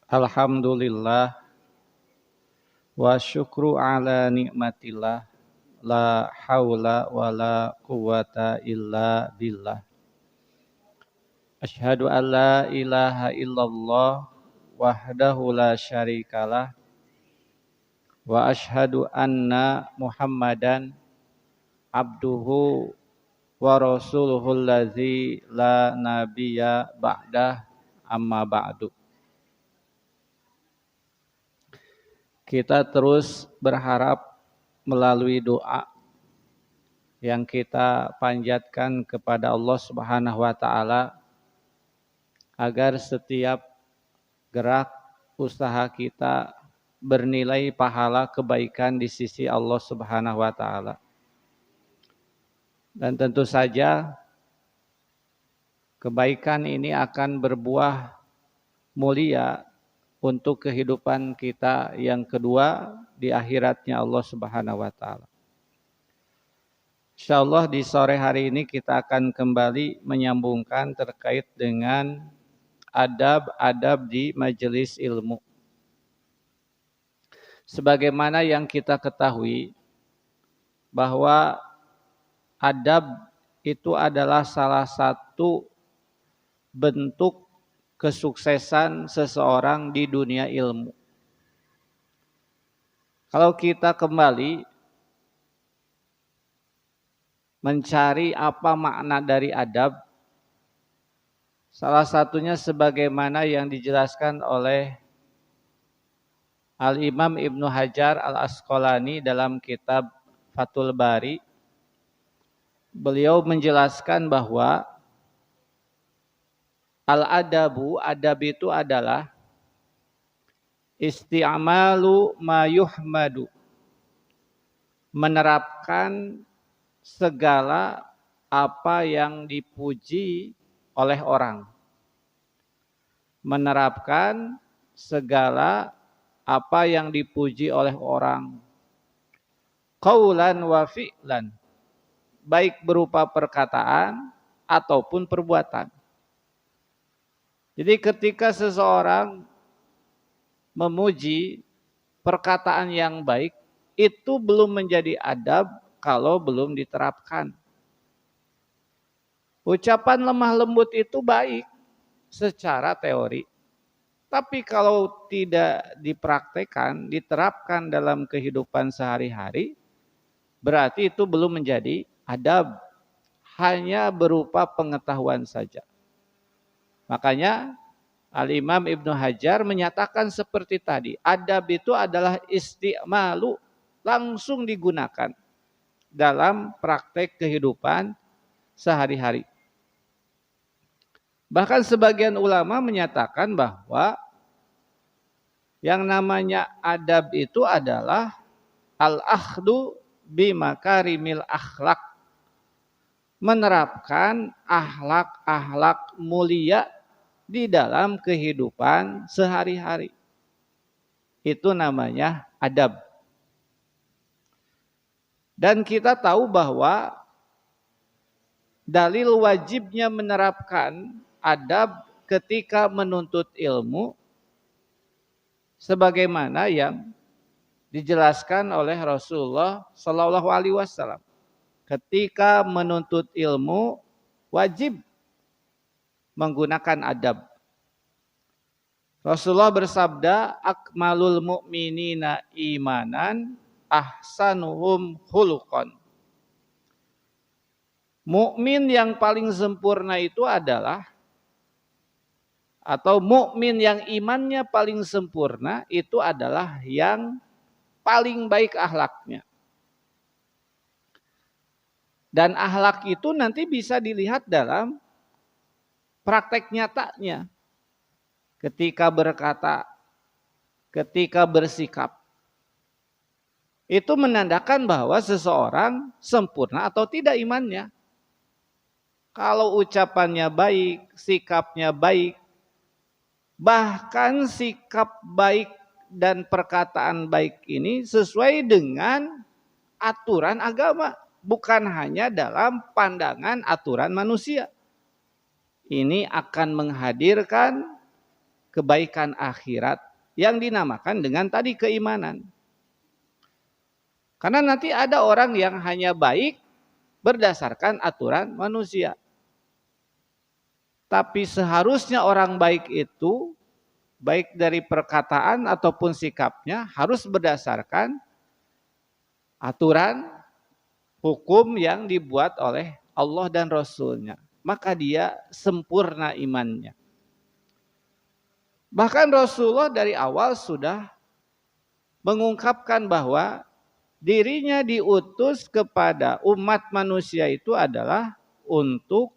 Alhamdulillah wa syukru ala nikmatillah la haula wa la quwata illa billah. Asyhadu an la ilaha illallah wahdahu la syarikalah wa asyhadu anna Muhammadan abduhu wa rasuluhu allazi la nabiyya ba'dah amma ba'du. Kita terus berharap melalui doa yang kita panjatkan kepada Allah Subhanahu wa taala agar setiap gerak usaha kita bernilai pahala kebaikan di sisi Allah Subhanahu wa taala. Dan tentu saja kebaikan ini akan berbuah mulia untuk kehidupan kita yang kedua di akhiratnya Allah Subhanahu wa taala. Insyaallah di sore hari ini kita akan kembali menyambungkan terkait dengan adab-adab di majelis ilmu. Sebagaimana yang kita ketahui bahwa adab itu adalah salah satu bentuk kesuksesan seseorang di dunia ilmu. Kalau kita kembali mencari apa makna dari adab, salah satunya sebagaimana yang dijelaskan oleh Al-Imam Ibnu Hajar Al-Asqalani dalam kitab Fathul Bari. Beliau menjelaskan bahwa al-adabu, adab itu adalah isti'malu ma yuhmadu, menerapkan segala apa yang dipuji oleh orang. Menerapkan segala apa yang dipuji oleh orang. Qaulan wa fi'lan, baik berupa perkataan ataupun perbuatan. Jadi ketika seseorang memuji perkataan yang baik, itu belum menjadi adab kalau belum diterapkan. Ucapan lemah lembut itu baik secara teori. Tapi kalau tidak dipraktekkan, diterapkan dalam kehidupan sehari-hari, berarti itu belum menjadi adab, hanya berupa pengetahuan saja. Makanya Al-Imam Ibnu Hajar menyatakan seperti tadi, adab itu adalah isti'malu, langsung digunakan dalam praktek kehidupan sehari-hari. Bahkan sebagian ulama menyatakan bahwa yang namanya adab itu adalah al-akhdu bimakarimil akhlak, menerapkan akhlak-akhlak mulia di dalam kehidupan sehari-hari. Itu namanya adab. Dan kita tahu bahwa dalil wajibnya menerapkan adab ketika menuntut ilmu sebagaimana yang dijelaskan oleh Rasulullah Shallallahu Alaihi Wasallam. Ketika menuntut ilmu wajib menggunakan adab. Rasulullah bersabda, akmalul mu'minina imanan ahsanuhum khuluqan. Mukmin yang paling sempurna itu adalah, atau mukmin yang imannya paling sempurna itu adalah yang paling baik akhlaknya. Dan akhlak itu nanti bisa dilihat dalam praktek nyatanya. Ketika berkata, ketika bersikap. Itu menandakan bahwa seseorang sempurna atau tidak imannya. Kalau ucapannya baik, sikapnya baik, bahkan sikap baik dan perkataan baik ini sesuai dengan aturan agama, bukan hanya dalam pandangan aturan manusia. Ini akan menghadirkan kebaikan akhirat yang dinamakan dengan tadi keimanan. Karena nanti ada orang yang hanya baik berdasarkan aturan manusia. Tapi seharusnya orang baik itu, baik dari perkataan ataupun sikapnya, harus berdasarkan aturan hukum yang dibuat oleh Allah dan Rasul-Nya. Maka dia sempurna imannya. Bahkan Rasulullah dari awal sudah mengungkapkan bahwa dirinya diutus kepada umat manusia itu adalah untuk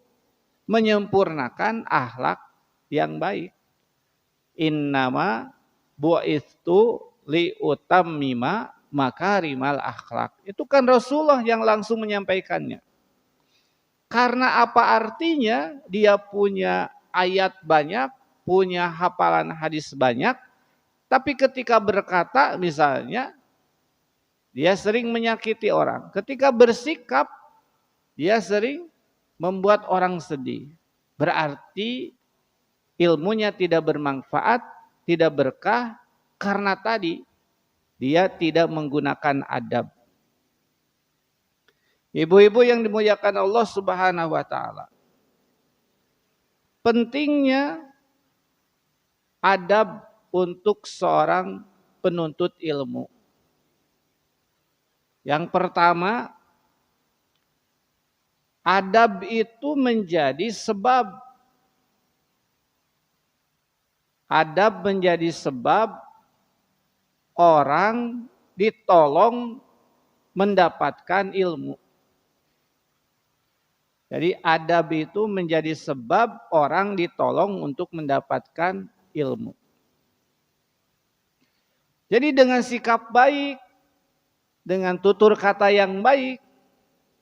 menyempurnakan akhlak yang baik. Innama bu'istu liutammima makarimal akhlak. Itu kan Rasulullah yang langsung menyampaikannya. Karena apa artinya? Dia punya ayat banyak, punya hafalan hadis banyak, tapi ketika berkata misalnya dia sering menyakiti orang. Ketika bersikap, dia sering membuat orang sedih. Berarti ilmunya tidak bermanfaat, tidak berkah, karena tadi dia tidak menggunakan adab. Ibu-ibu yang dimuliakan Allah Subhanahu wa taala. Pentingnya adab untuk seorang penuntut ilmu. Yang pertama, adab itu menjadi sebab orang ditolong mendapatkan ilmu. Jadi adab itu menjadi sebab orang ditolong untuk mendapatkan ilmu. Jadi dengan sikap baik, dengan tutur kata yang baik,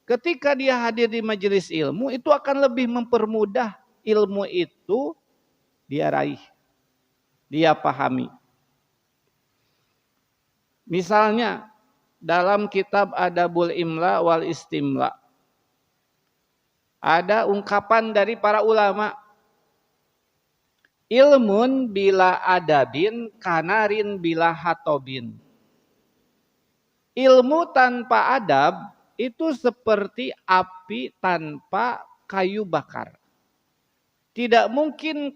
ketika dia hadir di majelis ilmu, itu akan lebih mempermudah ilmu itu dia raih, dia pahami. Misalnya dalam kitab Adabul Imla wal Istimla, ada ungkapan dari para ulama, ilmun bila adabin kanarin bila hatobin. Ilmu tanpa adab itu seperti api tanpa kayu bakar. Tidak mungkin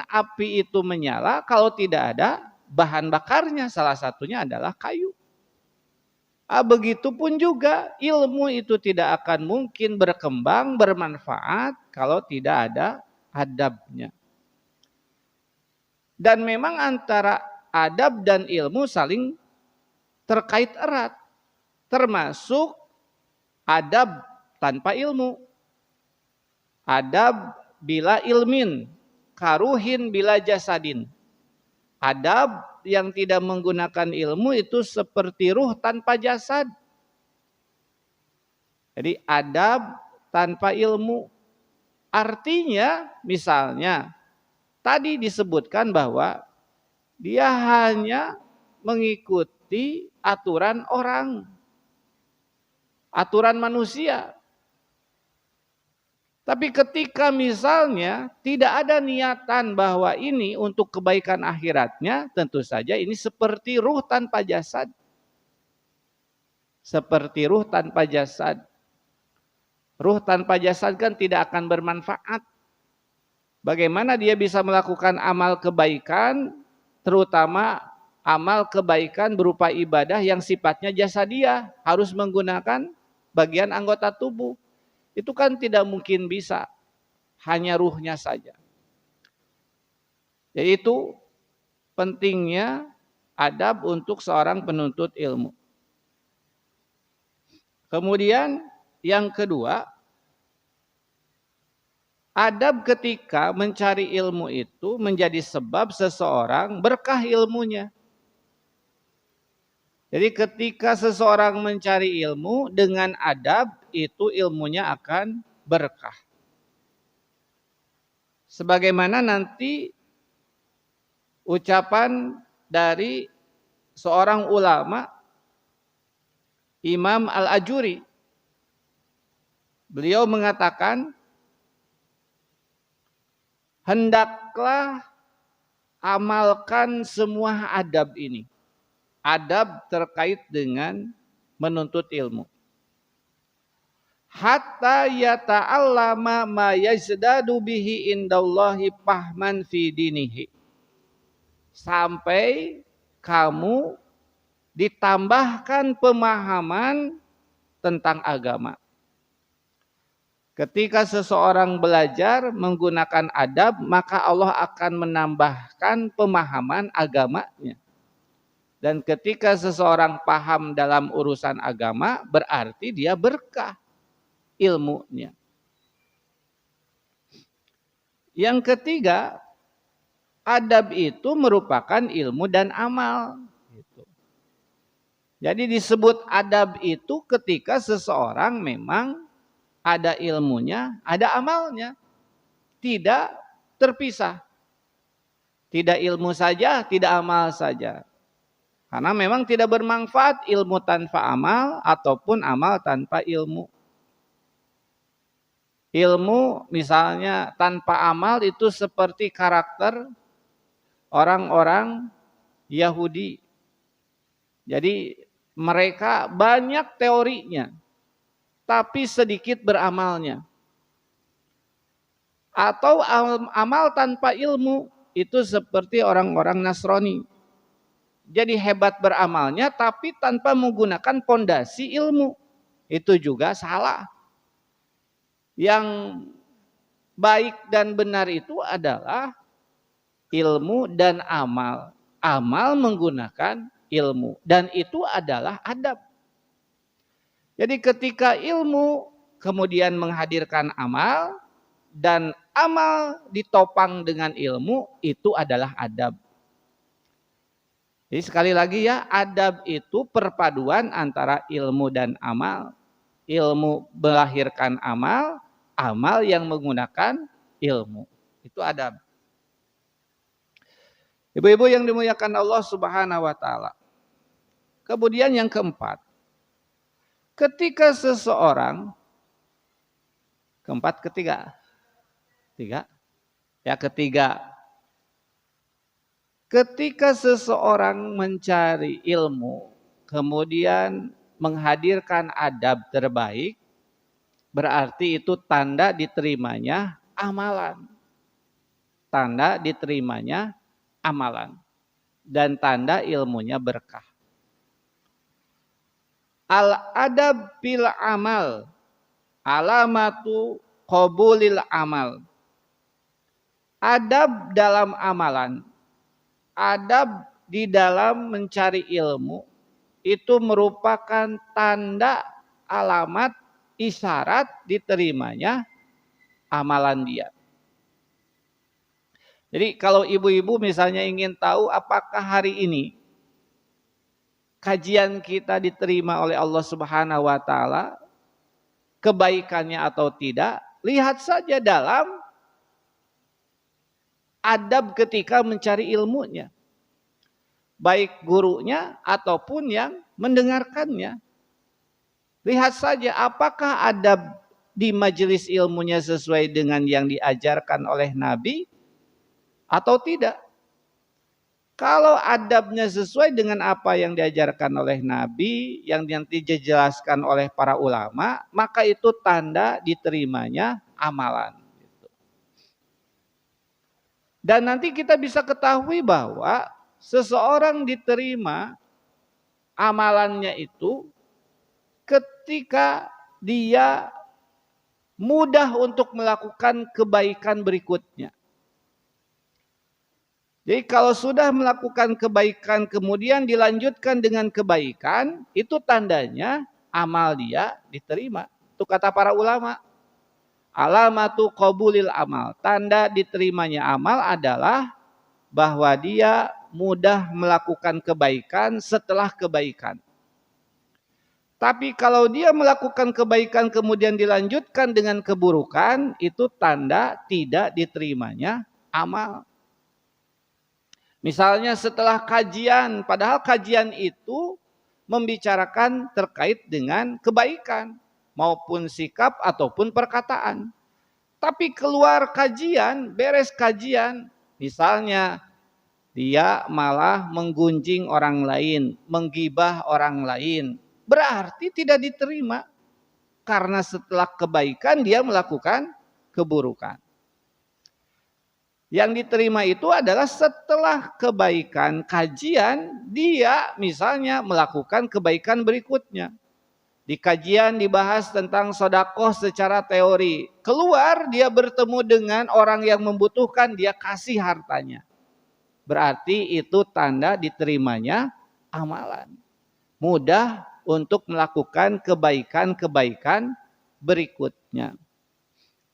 api itu menyala kalau tidak ada bahan bakarnya. Salah satunya adalah kayu. Begitupun juga ilmu itu tidak akan mungkin berkembang, bermanfaat kalau tidak ada adabnya. Dan memang antara adab dan ilmu saling terkait erat. Termasuk adab tanpa ilmu. Adab bila ilmin, karuhin bila jasadin. Adab yang tidak menggunakan ilmu itu seperti ruh tanpa jasad. Jadi adab tanpa ilmu. Artinya misalnya tadi disebutkan bahwa dia hanya mengikuti aturan orang. Aturan manusia. Tapi ketika misalnya tidak ada niatan bahwa ini untuk kebaikan akhiratnya, tentu saja ini seperti ruh tanpa jasad. Seperti ruh tanpa jasad. Ruh tanpa jasad kan tidak akan bermanfaat. Bagaimana dia bisa melakukan amal kebaikan, terutama amal kebaikan berupa ibadah yang sifatnya jasadiah, harus menggunakan bagian anggota tubuh. Itu kan tidak mungkin bisa, hanya ruhnya saja. Jadi itu pentingnya adab untuk seorang penuntut ilmu. Kemudian yang kedua, adab ketika mencari ilmu itu menjadi sebab seseorang berkah ilmunya. Jadi ketika seseorang mencari ilmu dengan adab, itu ilmunya akan berkah. Sebagaimana nanti ucapan dari seorang ulama, Imam Al-Ajuri. Beliau mengatakan, hendaklah amalkan semua adab ini. Adab terkait dengan menuntut ilmu. Hatta yata'allama ma yazdadu bihi indallahi fahman fi dinihi. Sampai kamu ditambahkan pemahaman tentang agama. Ketika seseorang belajar menggunakan adab, maka Allah akan menambahkan pemahaman agamanya. Dan ketika seseorang paham dalam urusan agama, berarti dia berkah ilmunya. Yang ketiga, adab itu merupakan ilmu dan amal. Jadi disebut adab itu ketika seseorang memang ada ilmunya, ada amalnya. Tidak terpisah. Tidak ilmu saja, tidak amal saja. Karena memang tidak bermanfaat ilmu tanpa amal ataupun amal tanpa ilmu. Ilmu misalnya tanpa amal itu seperti karakter orang-orang Yahudi. Jadi mereka banyak teorinya, tapi sedikit beramalnya. Atau amal tanpa ilmu itu seperti orang-orang Nasrani. Jadi hebat beramalnya tapi tanpa menggunakan pondasi ilmu. Itu juga salah. Yang baik dan benar itu adalah ilmu dan amal. Amal menggunakan ilmu. Dan itu adalah adab. Jadi ketika ilmu kemudian menghadirkan amal dan amal ditopang dengan ilmu, itu adalah adab. Jadi sekali lagi ya, adab itu perpaduan antara ilmu dan amal. Ilmu melahirkan amal, amal yang menggunakan ilmu. Itu adab. Ibu-ibu yang dimuliakan Allah Subhanahu wa taala. Kemudian yang keempat, ketika seseorang ketiga. Ketika seseorang mencari ilmu, kemudian menghadirkan adab terbaik, berarti itu tanda diterimanya amalan. Tanda diterimanya amalan. Dan tanda ilmunya berkah. Al-adab bil amal, alamatu qabulil amal. Adab dalam amalan, adab di dalam mencari ilmu, itu merupakan tanda, alamat, isyarat diterimanya amalan dia. Jadi kalau ibu-ibu misalnya ingin tahu apakah hari ini kajian kita diterima oleh Allah Subhanahu wa taala, kebaikannya atau tidak, lihat saja dalam adab ketika mencari ilmunya. Baik gurunya ataupun yang mendengarkannya. Lihat saja apakah adab di majelis ilmunya sesuai dengan yang diajarkan oleh Nabi atau tidak. Kalau adabnya sesuai dengan apa yang diajarkan oleh Nabi, yang nanti dijelaskan oleh para ulama, maka itu tanda diterimanya amalan. Dan nanti kita bisa ketahui bahwa seseorang diterima amalannya itu ketika dia mudah untuk melakukan kebaikan berikutnya. Jadi kalau sudah melakukan kebaikan kemudian dilanjutkan dengan kebaikan, itu tandanya amal dia diterima. Itu kata para ulama. Alamatu qabulil amal. Tanda diterimanya amal adalah bahwa dia mudah melakukan kebaikan setelah kebaikan. Tapi kalau dia melakukan kebaikan kemudian dilanjutkan dengan keburukan, itu tanda tidak diterimanya amal. Misalnya setelah kajian, padahal kajian itu membicarakan terkait dengan kebaikan maupun sikap ataupun perkataan. Tapi keluar kajian, beres kajian, misalnya dia malah menggunjing orang lain, menggibah orang lain, berarti tidak diterima. Karena setelah kebaikan dia melakukan keburukan. Yang diterima itu adalah setelah kebaikan kajian, dia misalnya melakukan kebaikan berikutnya. Di kajian dibahas tentang sedekah secara teori. Keluar dia bertemu dengan orang yang membutuhkan, dia kasih hartanya. Berarti itu tanda diterimanya amalan. Mudah untuk melakukan kebaikan-kebaikan berikutnya.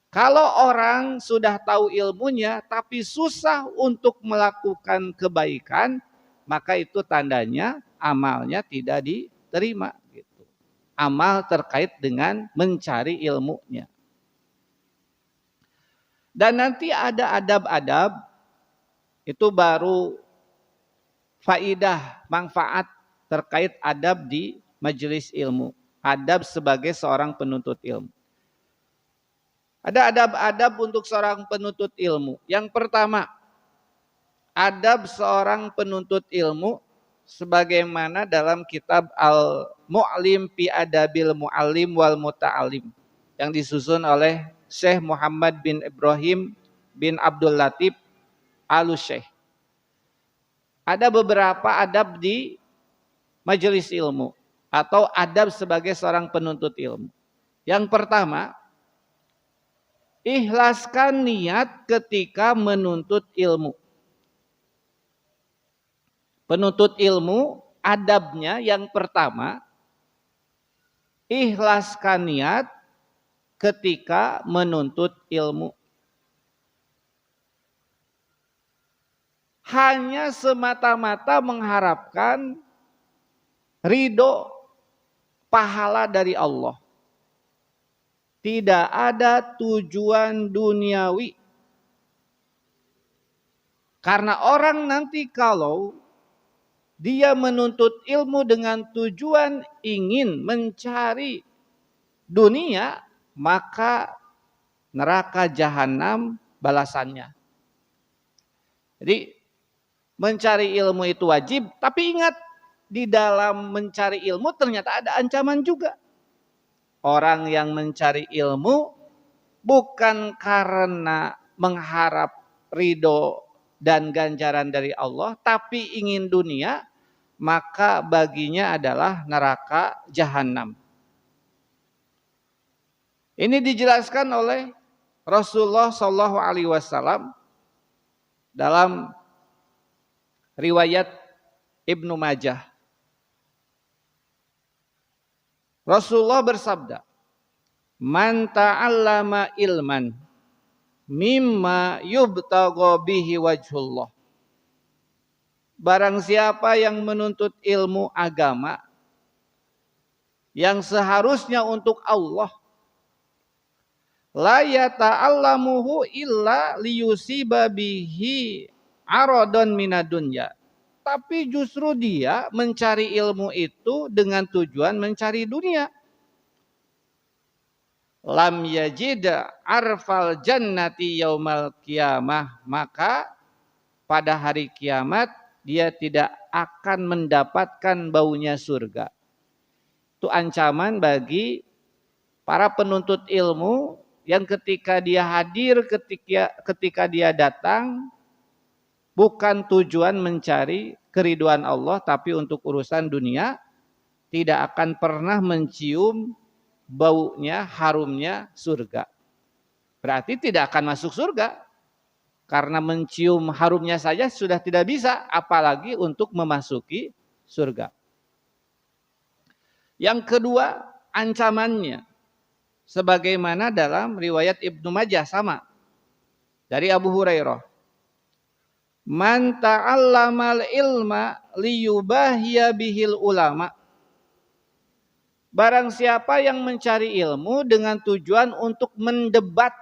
Kalau orang sudah tahu ilmunya tapi susah untuk melakukan kebaikan, maka itu tandanya amalnya tidak diterima. Amal terkait dengan mencari ilmunya. Dan nanti ada adab-adab, itu baru faidah, manfaat terkait adab di majelis ilmu. Adab sebagai seorang penuntut ilmu. Ada adab-adab untuk seorang penuntut ilmu. Yang pertama, adab seorang penuntut ilmu sebagaimana dalam kitab Al-Mu'lim fi Adabil Mu'allim wal Muta'alim yang disusun oleh Syekh Muhammad bin Ibrahim bin Abdul Latif Al-Syekh. Ada beberapa adab di majelis ilmu atau adab sebagai seorang penuntut ilmu. Yang pertama, ikhlaskan niat ketika menuntut ilmu. Penuntut ilmu, adabnya yang pertama, ikhlaskan niat ketika menuntut ilmu. Hanya semata-mata mengharapkan ridho pahala dari Allah. Tidak ada tujuan duniawi. Karena orang nanti kalau dia menuntut ilmu dengan tujuan ingin mencari dunia, maka neraka jahanam balasannya. Jadi mencari ilmu itu wajib, tapi ingat di dalam mencari ilmu ternyata ada ancaman juga. Orang yang mencari ilmu bukan karena mengharap ridho dan ganjaran dari Allah, tapi ingin dunia, maka baginya adalah neraka jahanam. Ini dijelaskan oleh Rasulullah SAW dalam riwayat Ibnu Majah. Rasulullah bersabda, "Man ta'allama ilman mimma yubtagha bihi wajhullah." Barang siapa yang menuntut ilmu agama yang seharusnya untuk Allah, la yata'allamuhu illa liyusiba bihi aradon minadunya. Tapi justru dia mencari ilmu itu dengan tujuan mencari dunia. Lam yajid arfal jannati yaumal qiyamah. Maka pada hari kiamat dia tidak akan mendapatkan baunya surga. Itu ancaman bagi para penuntut ilmu yang ketika dia hadir, ketika dia datang, bukan tujuan mencari keriduan Allah, tapi untuk urusan dunia, tidak akan pernah mencium baunya, harumnya surga. Berarti tidak akan masuk surga. Karena mencium harumnya saja sudah tidak bisa, apalagi untuk memasuki surga. Yang kedua, ancamannya. Sebagaimana dalam riwayat Ibnu Majah sama. Dari Abu Hurairah. Man ta'allamal ilma liyubahiya bihil ulama. Barang siapa yang mencari ilmu dengan tujuan untuk mendebat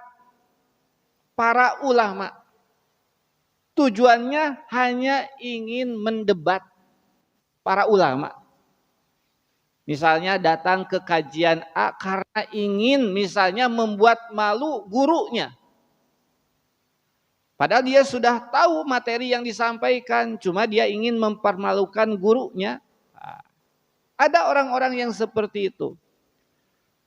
para ulama. Tujuannya hanya ingin mendebat para ulama. Misalnya datang ke kajian A karena ingin misalnya membuat malu gurunya. Padahal dia sudah tahu materi yang disampaikan, cuma dia ingin mempermalukan gurunya. Ada orang-orang yang seperti itu.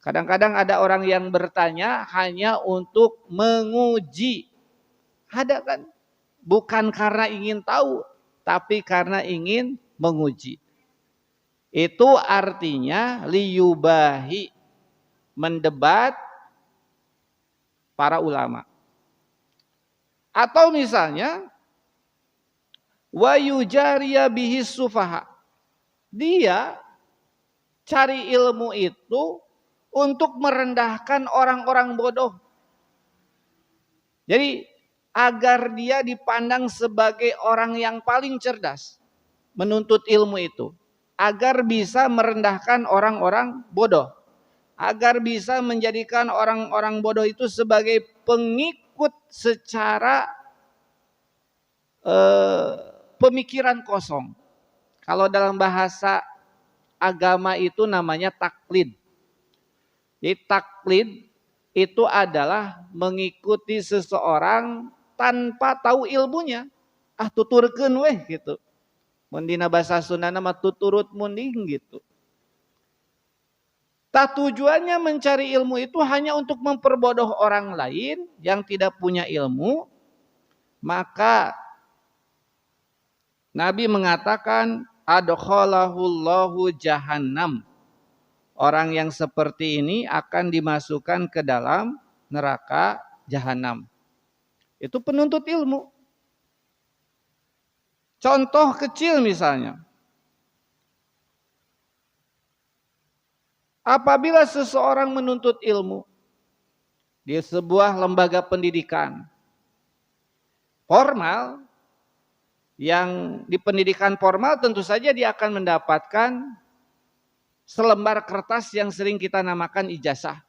Kadang-kadang ada orang yang bertanya hanya untuk menguji. Ada kan? Bukan karena ingin tahu, tapi karena ingin menguji. Itu artinya liyubahi, mendebat para ulama. Atau misalnya wa yujariya bihi sufaha. Dia cari ilmu itu untuk merendahkan orang-orang bodoh. Jadi agar dia dipandang sebagai orang yang paling cerdas menuntut ilmu itu, agar bisa merendahkan orang-orang bodoh, agar bisa menjadikan orang-orang bodoh itu sebagai pengikut secara pemikiran kosong. Kalau dalam bahasa agama itu namanya taklid. Jadi taklid itu adalah mengikuti seseorang tanpa tahu ilmunya. Tuturkeun weh gitu. Mun dina basa Sunda nama tuturut munding gitu. Tujuannya mencari ilmu itu hanya untuk memperbodoh orang lain yang tidak punya ilmu, maka Nabi mengatakan adkhalahullahu jahannam. Orang yang seperti ini akan dimasukkan ke dalam neraka jahanam. Itu penuntut ilmu. Contoh kecil misalnya. Apabila seseorang menuntut ilmu di sebuah lembaga pendidikan formal, yang di pendidikan formal tentu saja dia akan mendapatkan selembar kertas yang sering kita namakan ijazah.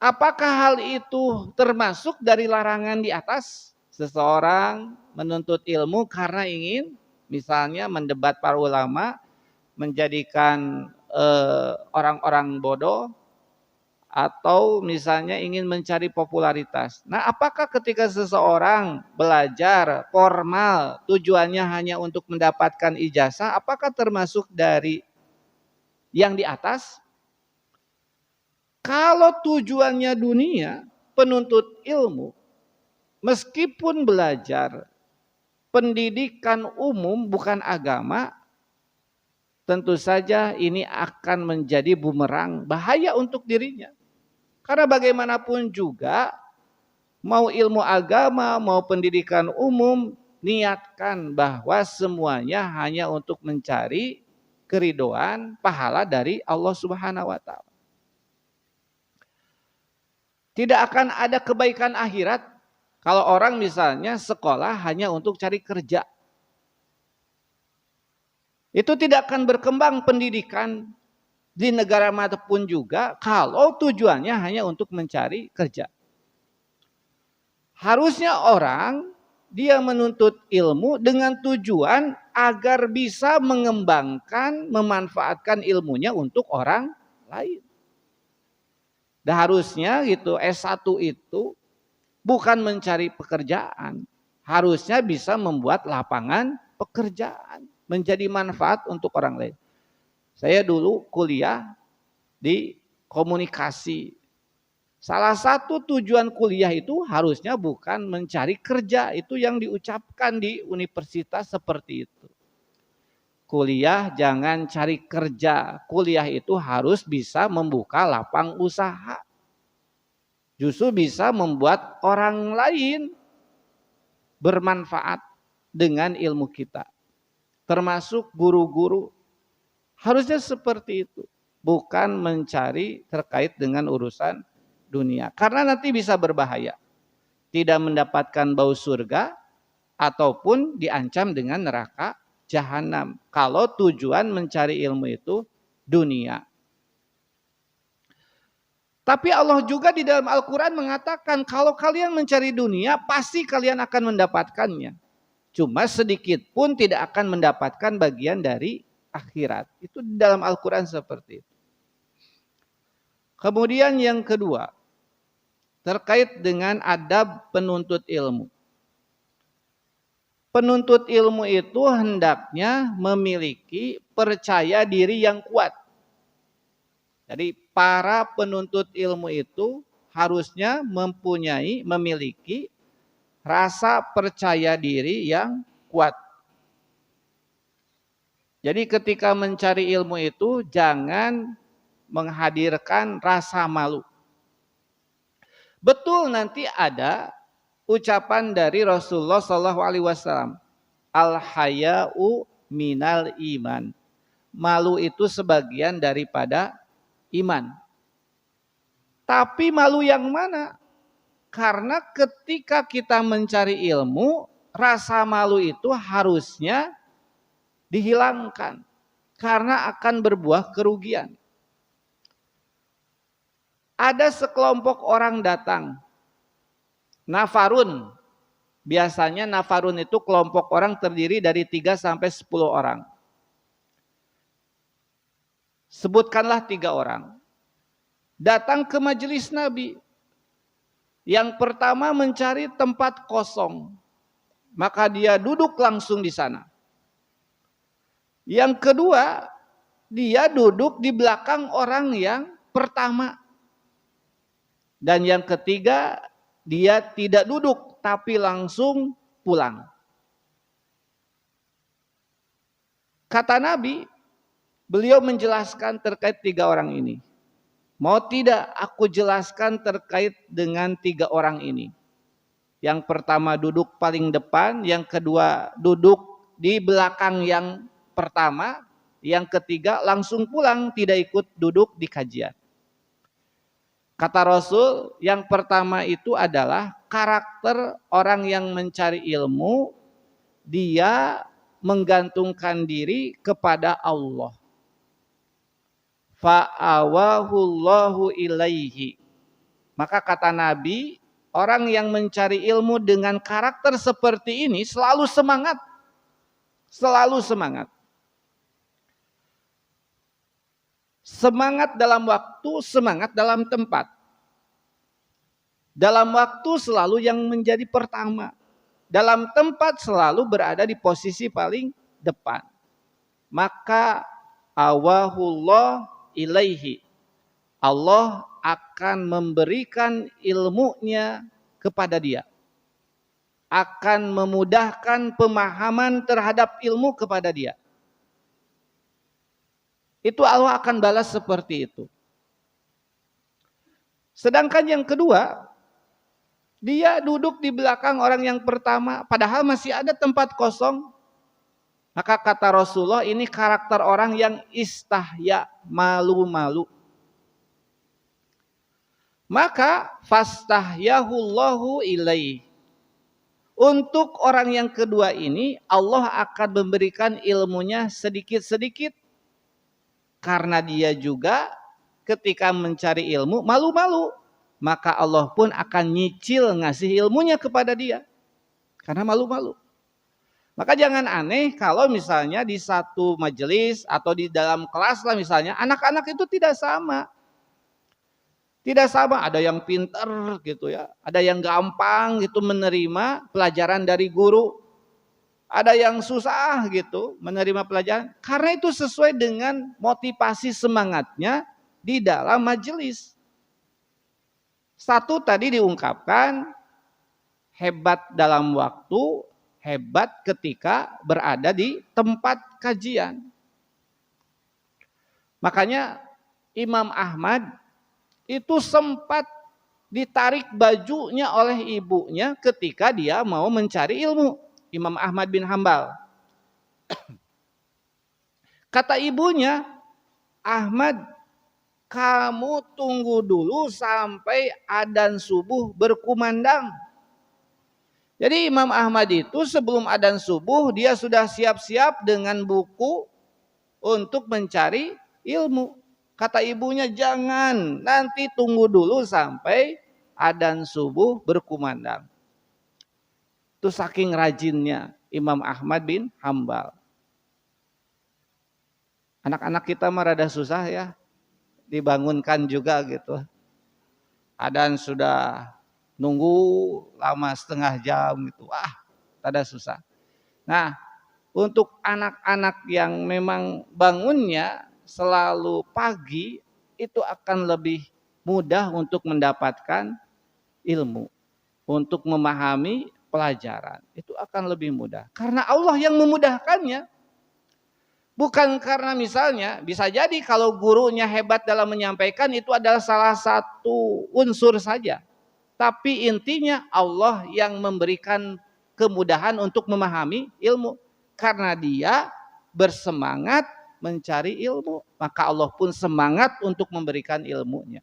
Apakah hal itu termasuk dari larangan di atas? Seseorang menuntut ilmu karena ingin misalnya mendebat para ulama, menjadikan orang-orang bodoh, atau misalnya ingin mencari popularitas. Nah, apakah ketika seseorang belajar formal tujuannya hanya untuk mendapatkan ijazah, apakah termasuk dari yang di atas? Kalau tujuannya dunia, penuntut ilmu, meskipun belajar pendidikan umum bukan agama, tentu saja ini akan menjadi bumerang, bahaya untuk dirinya. Karena bagaimanapun juga, mau ilmu agama, mau pendidikan umum, niatkan bahwa semuanya hanya untuk mencari keridhaan, pahala dari Allah Subhanahu wa Ta'ala. Tidak akan ada kebaikan akhirat kalau orang misalnya sekolah hanya untuk cari kerja. Itu tidak akan berkembang pendidikan di negara manapun juga kalau tujuannya hanya untuk mencari kerja. Harusnya orang dia menuntut ilmu dengan tujuan agar bisa mengembangkan, memanfaatkan ilmunya untuk orang lain. Dan harusnya gitu S1 itu bukan mencari pekerjaan, harusnya bisa membuat lapangan pekerjaan, menjadi manfaat untuk orang lain. Saya dulu kuliah di komunikasi. Salah satu tujuan kuliah itu harusnya bukan mencari kerja, itu yang diucapkan di universitas seperti itu. Kuliah jangan cari kerja, kuliah itu harus bisa membuka lapang usaha. Justru bisa membuat orang lain bermanfaat dengan ilmu kita. Termasuk guru-guru. Harusnya seperti itu. Bukan mencari terkait dengan urusan dunia. Karena nanti bisa berbahaya. Tidak mendapatkan bau surga ataupun diancam dengan neraka jahanam. Kalau tujuan mencari ilmu itu dunia. Tapi Allah juga di dalam Al-Quran mengatakan kalau kalian mencari dunia pasti kalian akan mendapatkannya. Cuma sedikit pun tidak akan mendapatkan bagian dari akhirat. Itu di dalam Al-Quran seperti itu. Kemudian yang kedua, terkait dengan adab penuntut ilmu. Penuntut ilmu itu hendaknya memiliki percaya diri yang kuat. Jadi para penuntut ilmu itu harusnya memiliki rasa percaya diri yang kuat. Jadi ketika mencari ilmu itu jangan menghadirkan rasa malu. Betul nanti ada ucapan dari Rasulullah SAW, al-haya'u minal iman. Malu itu sebagian daripada iman. Tapi malu yang mana? Karena ketika kita mencari ilmu, rasa malu itu harusnya dihilangkan. Karena akan berbuah kerugian. Ada sekelompok orang datang. Nafarun. Biasanya nafarun itu kelompok orang terdiri dari 3 sampai 10 orang. Sebutkanlah 3 orang. Datang ke majelis Nabi. Yang pertama mencari tempat kosong. Maka dia duduk langsung di sana. Yang kedua, dia duduk di belakang orang yang pertama. Dan yang ketiga, dia tidak duduk tapi langsung pulang. Kata Nabi, beliau menjelaskan terkait 3 orang ini. Mau tidak aku jelaskan terkait dengan 3 orang ini. Yang pertama duduk paling depan, yang kedua duduk di belakang yang pertama, yang ketiga langsung pulang tidak ikut duduk di kajian. Kata Rasul, yang pertama itu adalah karakter orang yang mencari ilmu, dia menggantungkan diri kepada Allah. Fa'awahullahu ilaihi. Maka kata Nabi, orang yang mencari ilmu dengan karakter seperti ini selalu semangat. Selalu semangat. Semangat dalam waktu, semangat dalam tempat. Dalam waktu selalu yang menjadi pertama. Dalam tempat selalu berada di posisi paling depan. Maka awahullah ilaihi. Allah akan memberikan ilmunya kepada dia. Akan memudahkan pemahaman terhadap ilmu kepada dia. Itu Allah akan balas seperti itu. Sedangkan yang kedua, dia duduk di belakang orang yang pertama, padahal masih ada tempat kosong. Maka kata Rasulullah, ini karakter orang yang istahya, malu-malu. Maka fastahyahullahu ilaih. Untuk orang yang kedua ini, Allah akan memberikan ilmunya sedikit-sedikit. Karena dia juga ketika mencari ilmu malu-malu. Maka Allah pun akan nyicil ngasih ilmunya kepada dia. Karena malu-malu. Maka jangan aneh kalau misalnya di satu majelis atau di dalam kelas lah misalnya. Anak-anak itu tidak sama. Tidak sama, ada yang pintar gitu ya. Ada yang gampang gitu menerima pelajaran dari guru. Ada yang susah gitu menerima pelajaran. Karena itu sesuai dengan motivasi semangatnya di dalam majelis. Satu tadi diungkapkan hebat dalam waktu, hebat ketika berada di tempat kajian. Makanya Imam Ahmad itu sempat ditarik bajunya oleh ibunya ketika dia mau mencari ilmu. Imam Ahmad bin Hambal. Kata ibunya, Ahmad, kamu tunggu dulu sampai adzan subuh berkumandang. Jadi Imam Ahmad itu sebelum adzan subuh dia sudah siap-siap dengan buku untuk mencari ilmu. Kata ibunya, jangan, nanti tunggu dulu sampai adzan subuh berkumandang. Itu saking rajinnya Imam Ahmad bin Hambal. Anak-anak kita mah rada susah ya, dibangunkan juga gitu. Adzan sudah nunggu lama setengah jam gitu. Tada susah. Nah, untuk anak-anak yang memang bangunnya selalu pagi, itu akan lebih mudah untuk mendapatkan ilmu, untuk memahami pelajaran. Itu akan lebih mudah. Karena Allah yang memudahkannya. Bukan karena misalnya, bisa jadi kalau gurunya hebat dalam menyampaikan itu adalah salah satu unsur saja. Tapi intinya Allah yang memberikan kemudahan untuk memahami ilmu. Karena dia bersemangat mencari ilmu, maka Allah pun semangat untuk memberikan ilmunya.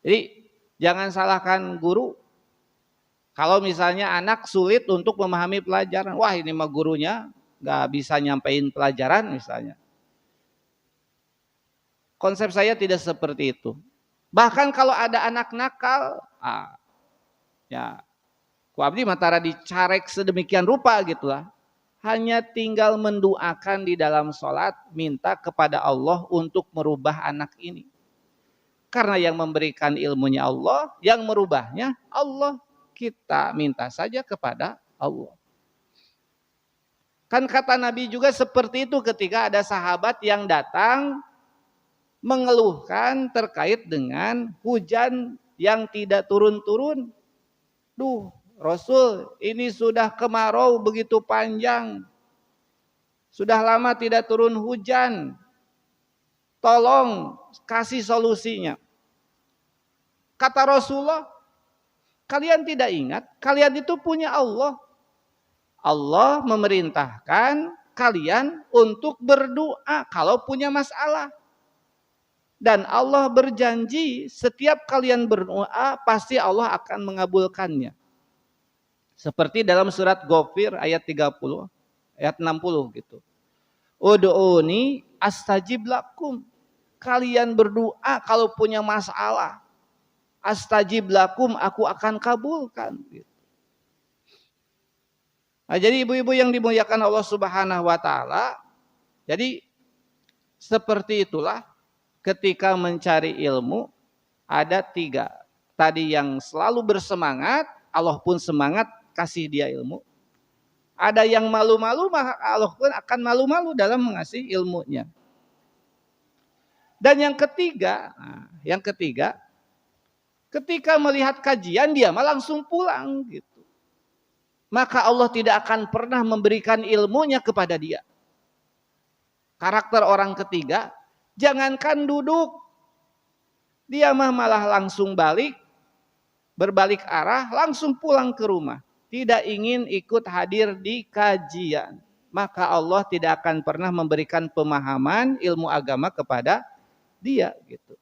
Jadi jangan salahkan guru. Kalau misalnya anak sulit untuk memahami pelajaran, wah ini mah gurunya gak bisa nyampein pelajaran misalnya. Konsep saya tidak seperti itu. Bahkan kalau ada anak nakal, ya ku abdi matara dicarek sedemikian rupa gitulah. Hanya tinggal mendoakan di dalam sholat, minta kepada Allah untuk merubah anak ini. Karena yang memberikan ilmunya Allah, yang merubahnya Allah. Kita minta saja kepada Allah. Kan kata Nabi juga seperti itu ketika ada sahabat yang datang mengeluhkan terkait dengan hujan yang tidak turun-turun. Duh, Rasul, ini sudah kemarau begitu panjang. Sudah lama tidak turun hujan. Tolong kasih solusinya. Kata Rasulullah, kalian tidak ingat, kalian itu punya Allah. Allah memerintahkan kalian untuk berdoa kalau punya masalah. Dan Allah berjanji setiap kalian berdoa pasti Allah akan mengabulkannya. Seperti dalam surat Ghafir ayat 30, ayat 60 gitu. Ud'uni astajib lakum. Kalian berdoa kalau punya masalah. Astajib lakum, aku akan kabulkan. Nah, jadi ibu-ibu yang dimuliakan Allah Subhanahu wa taala, jadi seperti itulah ketika mencari ilmu ada 3. Tadi yang selalu bersemangat, Allah pun semangat kasih dia ilmu. Ada yang malu-malu, maka Allah pun akan malu-malu dalam mengasih ilmunya. Dan yang ketiga, ketika melihat kajian dia malah langsung pulang gitu. Maka Allah tidak akan pernah memberikan ilmunya kepada dia. Karakter orang ketiga, jangankan duduk, dia malah langsung berbalik arah, langsung pulang ke rumah. Tidak ingin ikut hadir di kajian. Maka Allah tidak akan pernah memberikan pemahaman ilmu agama kepada dia gitu.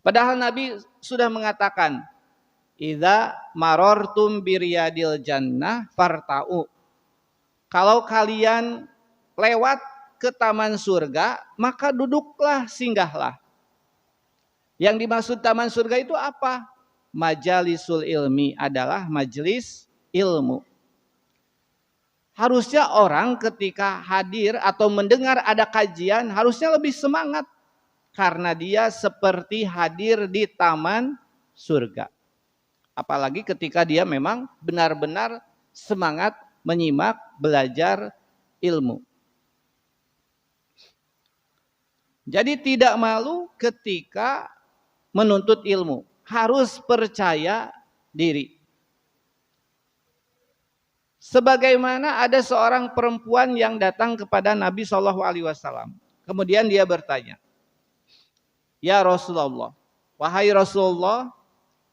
Padahal Nabi sudah mengatakan, idza marortum biryadil jannah farta'u. Kalau kalian lewat ke taman surga, maka duduklah, singgahlah. Yang dimaksud taman surga itu apa? Majalisul ilmi adalah majelis ilmu. Harusnya orang ketika hadir atau mendengar ada kajian harusnya lebih semangat. Karena dia seperti hadir di taman surga. Apalagi ketika dia memang benar-benar semangat menyimak, belajar ilmu. Jadi tidak malu ketika menuntut ilmu. Harus percaya diri. Sebagaimana ada seorang perempuan yang datang kepada Nabi SAW. Kemudian dia bertanya, ya Rasulullah, wahai Rasulullah,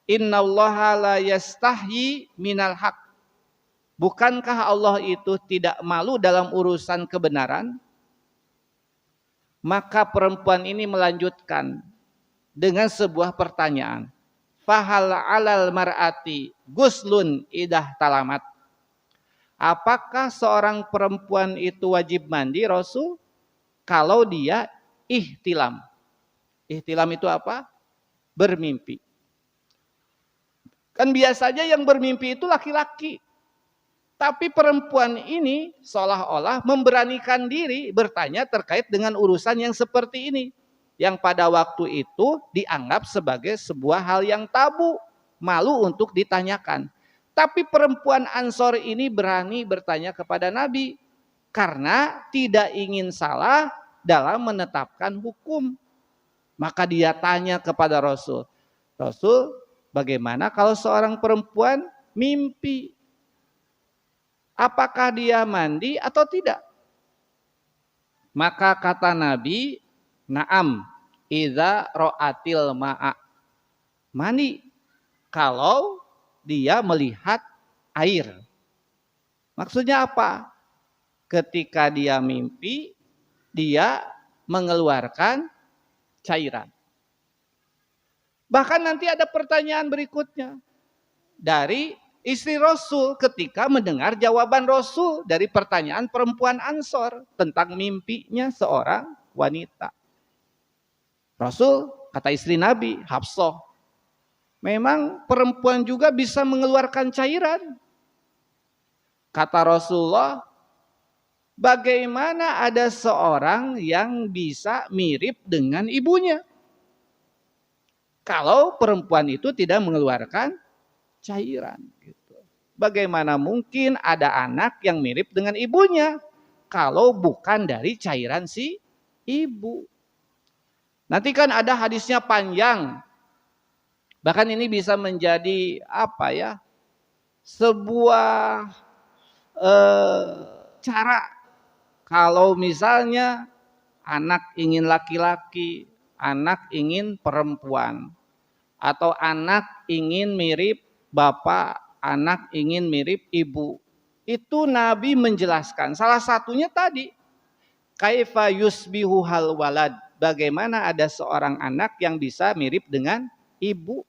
innallaha la yastahyi minal haq. Bukankah Allah itu tidak malu dalam urusan kebenaran? Maka perempuan ini melanjutkan dengan sebuah pertanyaan. Fahal alal mar'ati guslun idah talamat. Apakah seorang perempuan itu wajib mandi, Rasul? Kalau dia ihtilam. Ihtilam itu apa? Bermimpi. Kan biasanya yang bermimpi itu laki-laki. Tapi perempuan ini seolah-olah memberanikan diri bertanya terkait dengan urusan yang seperti ini. yang pada waktu itu dianggap sebagai sebuah hal yang tabu, malu untuk ditanyakan. Tapi perempuan Ansor ini berani bertanya kepada Nabi karena tidak ingin salah dalam menetapkan hukum. Maka dia tanya kepada Rasul, Rasul, bagaimana kalau seorang perempuan mimpi? Apakah dia mandi atau tidak? Maka kata Nabi, na'am, idza ra'atil ma'a. Mandi kalau dia melihat air. Maksudnya apa? Ketika dia mimpi, dia mengeluarkan cairan. Bahkan nanti ada pertanyaan berikutnya dari istri Rasul ketika mendengar jawaban Rasul dari pertanyaan perempuan Ansor tentang mimpinya seorang wanita. Rasul, kata istri Nabi, Hafsah, memang perempuan juga bisa mengeluarkan cairan. Kata Rasulullah, bagaimana ada seorang yang bisa mirip dengan ibunya? Kalau perempuan itu tidak mengeluarkan cairan. Gitu. Bagaimana mungkin ada anak yang mirip dengan ibunya? Kalau bukan dari cairan si ibu. Nanti kan ada hadisnya panjang. Bahkan ini bisa menjadi apa ya? Sebuah cara kalau misalnya anak ingin laki-laki, anak ingin perempuan, atau anak ingin mirip bapak, anak ingin mirip ibu. Itu Nabi menjelaskan. Salah satunya tadi, kaifa yusbihu hal walad. Bagaimana ada seorang anak yang bisa mirip dengan ibu.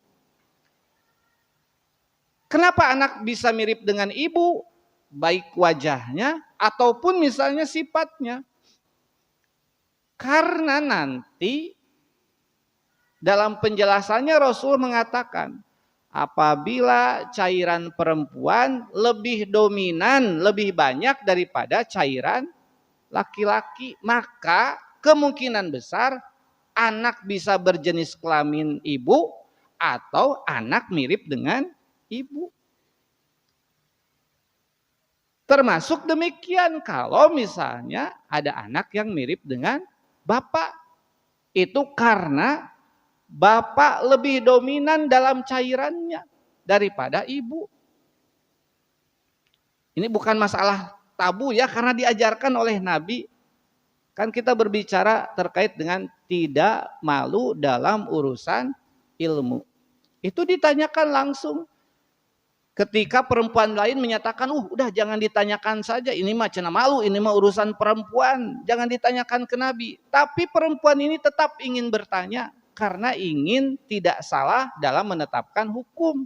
Kenapa anak bisa mirip dengan ibu? Baik wajahnya ataupun misalnya sifatnya. Karena nanti dalam penjelasannya Rasul mengatakan, apabila cairan perempuan lebih dominan, lebih banyak daripada cairan laki-laki, maka kemungkinan besar anak bisa berjenis kelamin ibu atau anak mirip dengan ibu. Termasuk demikian kalau misalnya ada anak yang mirip dengan bapak. Itu karena bapak lebih dominan dalam cairannya daripada ibu. Ini bukan masalah tabu ya, karena diajarkan oleh Nabi. Kan kita berbicara terkait dengan tidak malu dalam urusan ilmu. Itu ditanyakan langsung. Ketika perempuan lain menyatakan, udah jangan ditanyakan saja, ini mah cenah malu, ini mah urusan perempuan, jangan ditanyakan ke Nabi. Tapi perempuan ini tetap ingin bertanya, karena ingin tidak salah dalam menetapkan hukum.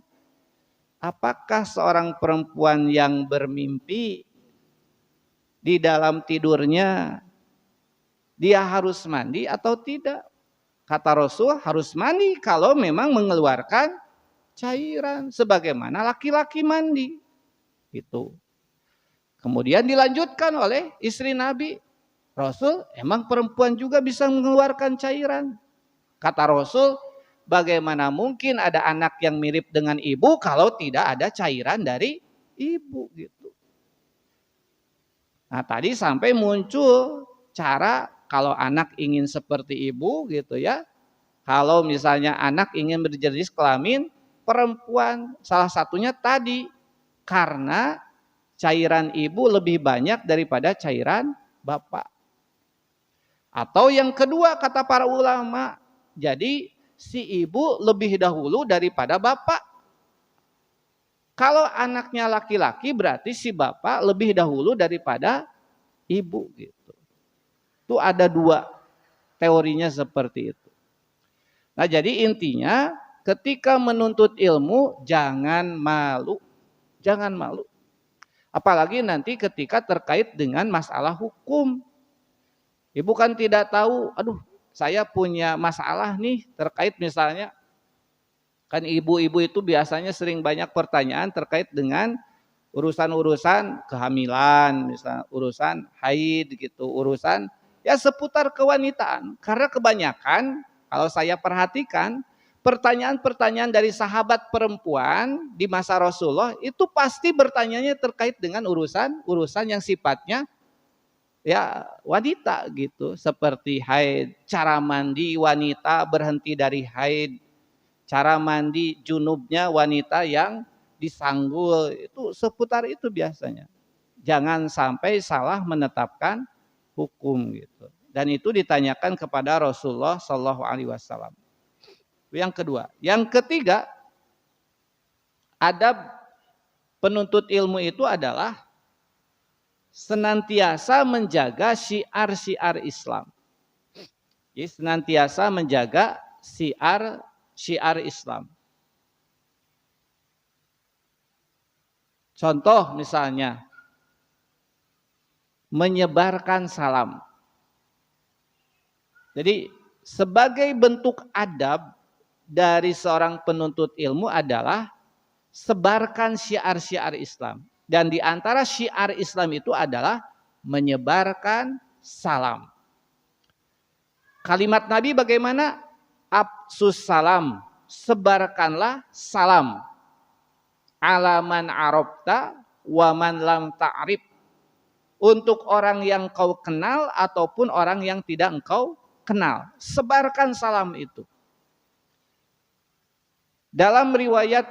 Apakah seorang perempuan yang bermimpi di dalam tidurnya, dia harus mandi atau tidak? Kata Rasul, harus mandi kalau memang mengeluarkan cairan sebagaimana laki-laki mandi. Itu. Kemudian dilanjutkan oleh istri Nabi, Rasul, emang perempuan juga bisa mengeluarkan cairan? Kata Rasul, bagaimana mungkin ada anak yang mirip dengan ibu kalau tidak ada cairan dari ibu gitu. Nah, tadi sampai muncul cara kalau anak ingin seperti ibu gitu ya. Kalau misalnya anak ingin berjenis kelamin perempuan, salah satunya tadi karena cairan ibu lebih banyak daripada cairan bapak. Atau yang kedua kata para ulama, jadi si ibu lebih dahulu daripada bapak. Kalau anaknya laki-laki berarti si bapak lebih dahulu daripada ibu gitu. Itu ada dua teorinya seperti itu. Nah, jadi intinya ketika menuntut ilmu jangan malu. Jangan malu. Apalagi nanti ketika terkait dengan masalah hukum. Ibu kan tidak tahu, aduh saya punya masalah nih terkait misalnya. Kan ibu-ibu itu biasanya sering banyak pertanyaan terkait dengan urusan-urusan kehamilan, misalnya urusan haid gitu, urusan Ya seputar kewanitaan. Karena kebanyakan kalau saya perhatikan pertanyaan-pertanyaan dari sahabat perempuan di masa Rasulullah itu pasti bertanyanya terkait dengan urusan yang sifatnya ya wanita gitu, seperti haid, cara mandi wanita berhenti dari haid, cara mandi junubnya wanita yang disanggul, itu seputar itu biasanya. Jangan sampai salah menetapkan hukum gitu. Dan itu ditanyakan kepada Rasulullah Shallallahu Alaihi Wasallam. Yang kedua, yang ketiga, adab penuntut ilmu itu adalah senantiasa menjaga syiar-syiar Islam. Jadi senantiasa menjaga syiar Islam. Contoh misalnya, menyebarkan salam. Jadi sebagai bentuk adab dari seorang penuntut ilmu adalah sebarkan syiar-syiar Islam. Dan di antara syiar Islam itu adalah menyebarkan salam. Kalimat Nabi bagaimana? Absus salam, sebarkanlah salam. Alaman arabta waman lam ta'rif. Untuk orang yang kau kenal ataupun orang yang tidak engkau kenal. Sebarkan salam itu. Dalam riwayat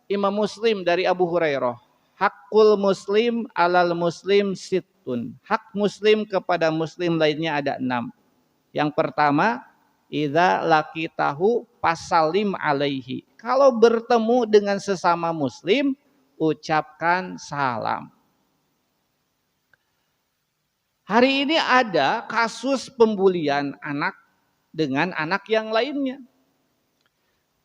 Imam Muslim dari Abu Hurairah, hakul muslim alal muslim sittun. Hak muslim kepada muslim lainnya ada 6. Yang pertama, idza laqitahu fasallim alaihi. Kalau bertemu dengan sesama muslim, ucapkan salam. Hari ini ada kasus pembulian anak dengan anak yang lainnya.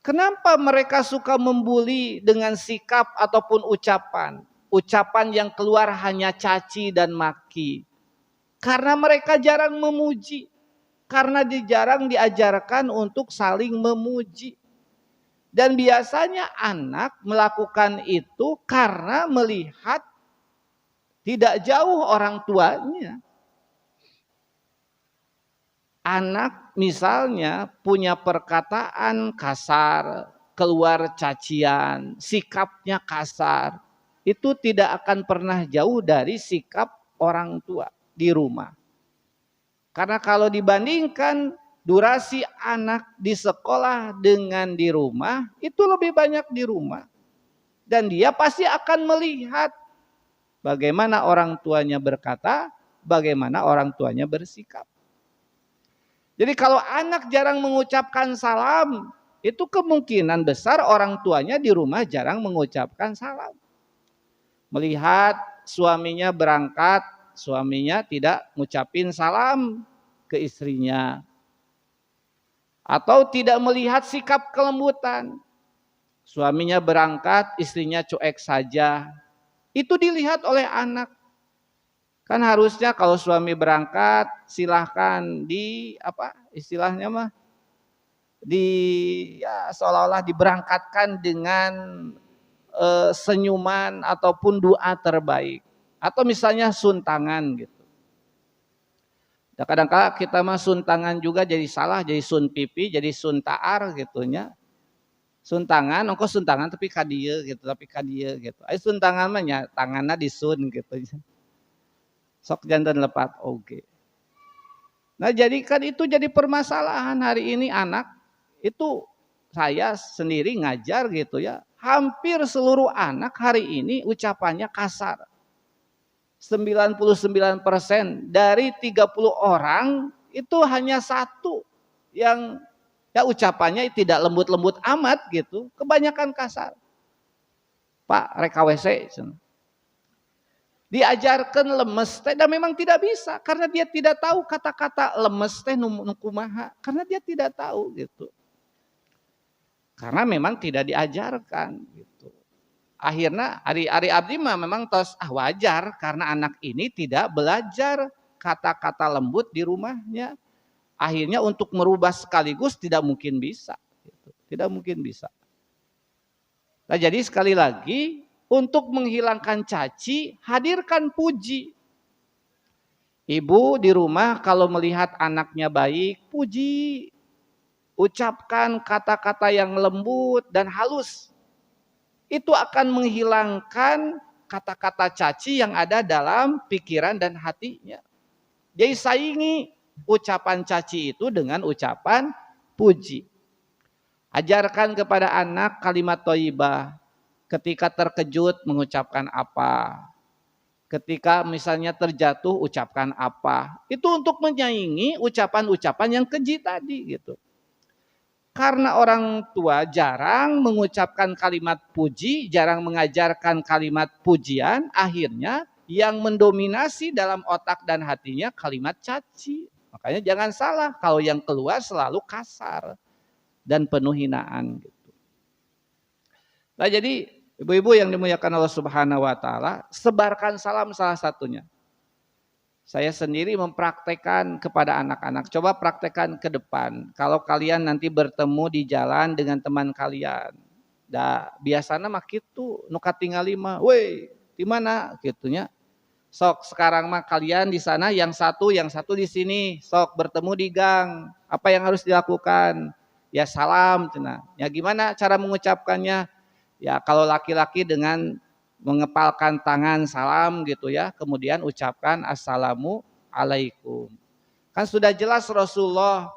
Kenapa mereka suka membuli dengan sikap ataupun ucapan? Ucapan yang keluar hanya caci dan maki. Karena mereka jarang memuji. Karena jarang diajarkan untuk saling memuji. Dan biasanya anak melakukan itu karena melihat tidak jauh orang tuanya. Anak misalnya punya perkataan kasar, keluar cacian, sikapnya kasar. Itu tidak akan pernah jauh dari sikap orang tua di rumah. Karena kalau dibandingkan durasi anak di sekolah dengan di rumah, itu lebih banyak di rumah. Dan dia pasti akan melihat bagaimana orang tuanya berkata, bagaimana orang tuanya bersikap. Jadi kalau anak jarang mengucapkan salam, itu kemungkinan besar orang tuanya di rumah jarang mengucapkan salam. Melihat suaminya berangkat, suaminya tidak ngucapin salam ke istrinya. Atau tidak melihat sikap kelembutan. Suaminya berangkat, istrinya cuek saja. Itu dilihat oleh anak. Kan harusnya kalau suami berangkat silahkan istilahnya mah seolah-olah diberangkatkan dengan senyuman ataupun doa terbaik atau misalnya suntangan gitu. Ya, kadang-kadang kita mah suntangan juga jadi salah, jadi sun pipi, jadi sun taar gitunya. Suntangan, ongkos suntangan tapi kadieu gitu. Ai suntangan mah nya tanganna disun gitu. Sok jantan lepat oge. Nah jadi kan itu jadi permasalahan hari ini anak itu saya sendiri ngajar gitu ya. Hampir seluruh anak hari ini ucapannya kasar. 99% dari 30 orang itu hanya satu yang ya ucapannya tidak lembut-lembut amat gitu. Kebanyakan kasar. Pak rek WC. Diajarkan lemes teh dan memang tidak bisa karena dia tidak tahu kata-kata lemes teh nu kumaha karena dia tidak tahu gitu. Karena memang tidak diajarkan gitu. Akhirnya hari abdi mah memang tos wajar karena anak ini tidak belajar kata-kata lembut di rumahnya. Akhirnya untuk merubah sekaligus tidak mungkin bisa gitu. Tidak mungkin bisa. Nah, jadi sekali lagi untuk menghilangkan caci, hadirkan puji. Ibu di rumah kalau melihat anaknya baik, puji, ucapkan kata-kata yang lembut dan halus. Itu akan menghilangkan kata-kata caci yang ada dalam pikiran dan hatinya. Jadi saingi ucapan caci itu dengan ucapan puji. Ajarkan kepada anak kalimat thayyibah. Ketika terkejut mengucapkan apa. Ketika misalnya terjatuh ucapkan apa. Itu untuk menyaingi ucapan-ucapan yang keji tadi gitu. Karena orang tua jarang mengucapkan kalimat puji, jarang mengajarkan kalimat pujian, akhirnya yang mendominasi dalam otak dan hatinya kalimat caci. Makanya jangan salah kalau yang keluar selalu kasar dan penuh hinaan gitu. Nah, jadi ibu-ibu yang dimuliakan Allah Subhanahu wa taala, sebarkan salam salah satunya. Saya sendiri mempraktekkan kepada anak-anak. Coba praktekkan ke depan. Kalau kalian nanti bertemu di jalan dengan teman kalian. Biasanya mah kitu, nu katingali mah, "Woi, di mana?" gitunya. Sok sekarang mah kalian di sana yang satu di sini. Sok bertemu di gang. Apa yang harus dilakukan? Ya salam cenah. Ya gimana cara mengucapkannya? Ya kalau laki-laki dengan mengepalkan tangan salam gitu ya, kemudian ucapkan assalamu alaikum. Kan sudah jelas Rasulullah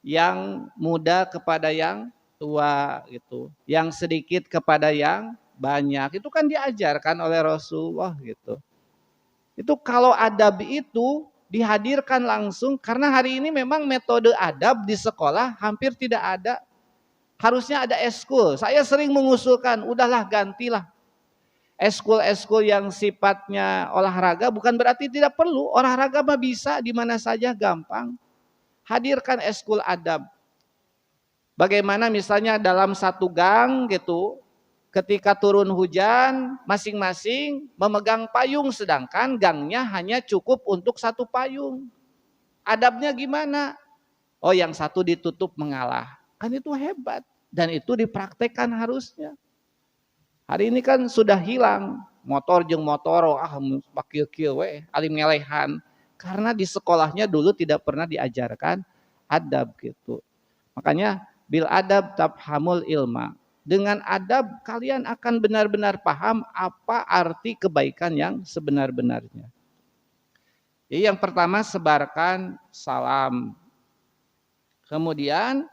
yang muda kepada yang tua gitu, yang sedikit kepada yang banyak. Itu kan diajarkan oleh Rasulullah gitu. Itu kalau adab itu dihadirkan langsung karena hari ini memang metode adab di sekolah hampir tidak ada. Harusnya ada eskul. Saya sering mengusulkan, udahlah gantilah eskul-eskul yang sifatnya olahraga, bukan berarti tidak perlu. Olahraga mah bisa di mana saja gampang. Hadirkan eskul adab. Bagaimana misalnya dalam satu gang gitu, ketika turun hujan, masing-masing memegang payung sedangkan gangnya hanya cukup untuk satu payung. Adabnya gimana? Oh, yang satu ditutup mengalah. Kan itu hebat dan itu dipraktekkan harusnya. Hari ini kan sudah hilang motor jeung motoro pakieu kieu we alim ngelehan karena di sekolahnya dulu tidak pernah diajarkan adab gitu. Makanya bil adab tafhamul ilma. Dengan adab kalian akan benar-benar paham apa arti kebaikan yang sebenar-benarnya. Jadi yang pertama sebarkan salam. Kemudian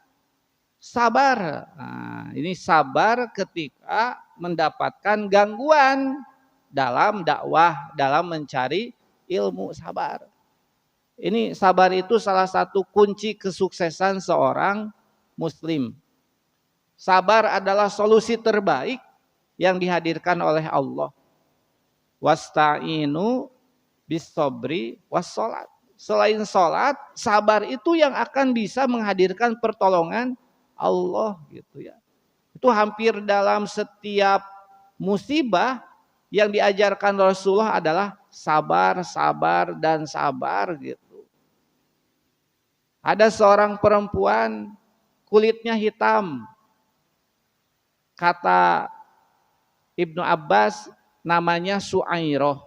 sabar. Nah, ini sabar ketika mendapatkan gangguan dalam dakwah, dalam mencari ilmu, sabar. Ini sabar itu salah satu kunci kesuksesan seorang muslim. Sabar adalah solusi terbaik yang dihadirkan oleh Allah. Wasta'inu bis-sabri was-salat. Selain salat, sabar itu yang akan bisa menghadirkan pertolongan Allah gitu ya. Itu hampir dalam setiap musibah yang diajarkan Rasulullah adalah sabar, sabar dan sabar gitu. Ada seorang perempuan kulitnya hitam. Kata Ibnu Abbas namanya Su'airoh.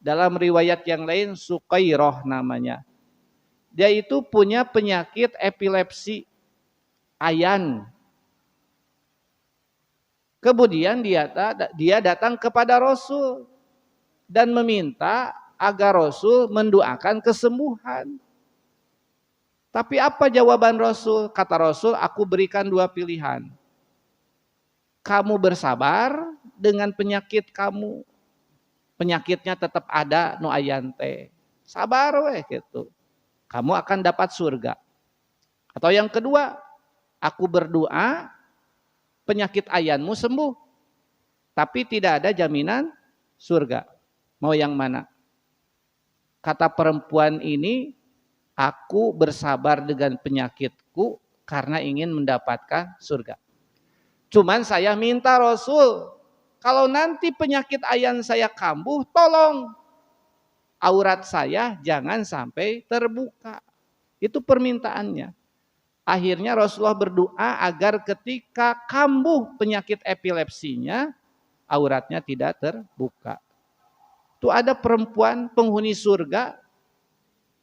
Dalam riwayat yang lain Suqairoh namanya. Dia itu punya penyakit epilepsi ayan. Kemudian dia datang kepada Rasul dan meminta agar Rasul mendoakan kesembuhan. Tapi apa jawaban Rasul? Kata Rasul, aku berikan dua pilihan. Kamu bersabar dengan penyakit kamu. Penyakitnya tetap ada nu ayante. Sabar weh gitu. Kamu akan dapat surga. Atau yang kedua, aku berdoa penyakit ayanmu sembuh. Tapi tidak ada jaminan surga. Mau yang mana? Kata perempuan ini, aku bersabar dengan penyakitku karena ingin mendapatkan surga. Cuman saya minta Rasul, kalau nanti penyakit ayan saya kambuh, tolong aurat saya jangan sampai terbuka. Itu permintaannya. Akhirnya Rasulullah berdoa agar ketika kambuh penyakit epilepsinya, auratnya tidak terbuka. Itu ada perempuan penghuni surga,